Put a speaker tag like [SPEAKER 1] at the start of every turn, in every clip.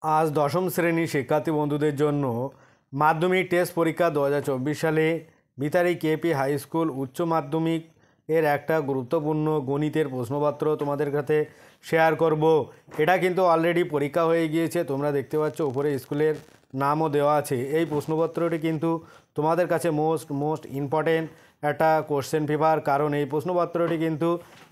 [SPEAKER 1] আজ দশম শ্রেণীর শিক্ষার্থী বন্ধুদের জন্য মাধ্যমিক টেস্ট পরীক্ষা 2024 সালে বিতারি কেপি হাই স্কুল উচ্চ মাধ্যমিক এর একটা গুরুত্বপূর্ণ গণিতের প্রশ্নপত্র তোমাদের কাছে শেয়ার করব। এটা কিন্তু অলরেডি পরীক্ষা হয়ে গিয়েছে, তোমরা দেখতে পাচ্ছ উপরে স্কুলের নামও দেওয়া আছে। এই প্রশ্নপত্রটি কিন্তু তোমাদের কাছে মোস্ট ইম্পর্টেন্ট একটা কোশ্চেন পেপার, কারণ এই প্রশ্নপত্রটি কিন্তু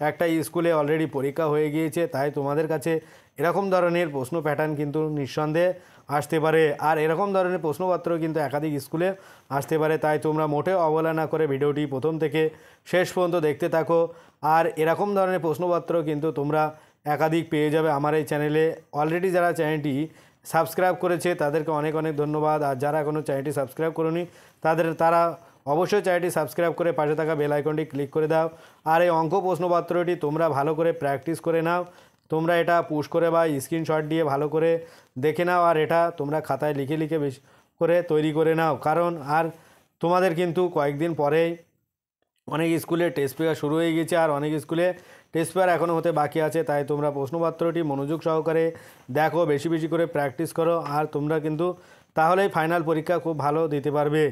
[SPEAKER 1] একটা স্কুলে অলরেডি পরীক্ষা হয়ে গিয়েছে, তাই তোমাদের কাছে এরকম ধরনের প্রশ্ন প্যাটার্ন কিন্তু নিঃসন্দেহে আসতে পারে। আর এরকম ধরনের প্রশ্নপত্র কিন্তু একাধিক স্কুলে আসতে পারে, তাই তোমরা মোটেও অবহেলা না করে ভিডিওটি প্রথম থেকে শেষ পর্যন্ত দেখতে থাকো। আর এরকম ধরনের প্রশ্নপত্র কিন্তু তোমরা একাধিক পেয়ে যাবে আমার এই চ্যানেলে। অলরেডি যারা চ্যানেলটি সাবস্ক্রাইব করেছে তাদেরকে অনেক অনেক ধন্যবাদ, আর যারা এখনও চ্যানেলটি সাবস্ক্রাইব করোনি তারা অবশ্যই চ্যানেলটি সাবস্ক্রাইব করে পাশে থাকা বেল আইকনটি ক্লিক করে দাও। আর এই অঙ্ক প্রশ্নপত্রটি তোমরা ভালো করে প্র্যাকটিস করে নাও, তোমরা এটা পুশ করে বা স্ক্রিনশট দিয়ে ভালো করে দেখে নাও, আর এটা তোমরা খাতায় লিখে লিখে বেশি করে তৈরি করে নাও, কারণ আর তোমাদের কিন্তু কয়েকদিন পরেই অনেক স্কুলে টেস্ট পেপার শুরু হয়ে গেছে, আর অনেক স্কুলে টেস্ট পেপার এখনও হতে বাকি আছে। তাই তোমরা প্রশ্নপত্রটি মনোযোগ সহকারে দেখো, বেশি বেশি করে প্র্যাকটিস করো, আর তোমরা কিন্তু তাহলেই ফাইনাল পরীক্ষা খুব ভালো দিতে পারবে।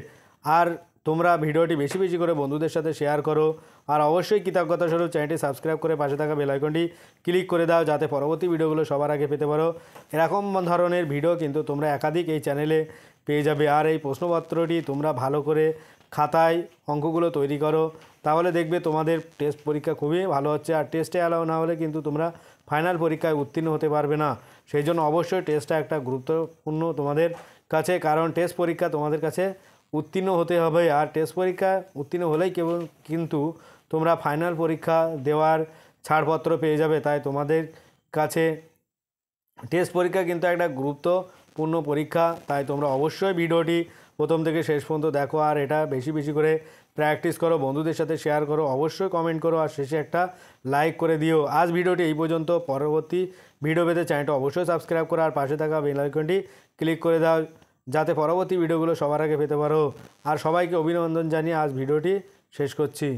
[SPEAKER 1] আর তোমরা ভিডিওটি বেশি বেশি করে বন্ধুদের সাথে শেয়ার করো, আর অবশ্যই কৃতজ্ঞতা স্বরূপ চ্যানেলটি সাবস্ক্রাইব করে পাশে থাকা বেল আইকনটি ক্লিক করে দাও, যাতে পরবর্তী ভিডিওগুলো সবার আগে পেতে পারো। এরকম ধরনের ভিডিও কিন্তু তোমরা একাধিক এই চ্যানেলে পেয়ে যাবে। আর এই প্রশ্নপত্রটি তোমরা ভালো করে খাতায় অঙ্কগুলো তৈরি করো, তাহলে দেখবে তোমাদের টেস্ট পরীক্ষা খুবই ভালো হচ্ছে। আর টেস্টে অ্যালাউ না হলে কিন্তু তোমরা ফাইনাল পরীক্ষায় উত্তীর্ণ হতে পারবে না। সেই জন্য অবশ্যই টেস্টটা একটা গুরুত্বপূর্ণ তোমাদের কাছে, কারণ টেস্ট পরীক্ষা তোমাদের কাছে উত্তীর্ণ হতে হবে। আর টেস্ট পরীক্ষা উত্তীর্ণ হলেই কিন্তু তোমরা ফাইনাল পরীক্ষা দেওয়ার ছাড়পত্র পেয়ে যাবে। তাই তোমাদের কাছে টেস্ট পরীক্ষা কিন্তু একটা গুরুত্বপূর্ণ পরীক্ষা, তাই তোমরা অবশ্যই ভিডিওটি প্রথম থেকে শেষ পর্যন্ত দেখো, আর এটা বেশি বেশি করে প্র্যাকটিস করো, বন্ধুদের সাথে শেয়ার করো, অবশ্যই কমেন্ট করো, আর শেষে একটা লাইক করে দিও। আজ ভিডিওটি এই পর্যন্ত, পরবর্তী ভিডিও পেতে চ্যানেলটা অবশ্যই সাবস্ক্রাইব করো, আর পাশে থাকা বেল আইকনটি ক্লিক করে দাও, যাতে পরবর্তী ভিডিওগুলো সবার আগে পেতে পারো। আর সবাইকে অভিনন্দন জানিয়ে আজ ভিডিওটি শেষ করছি।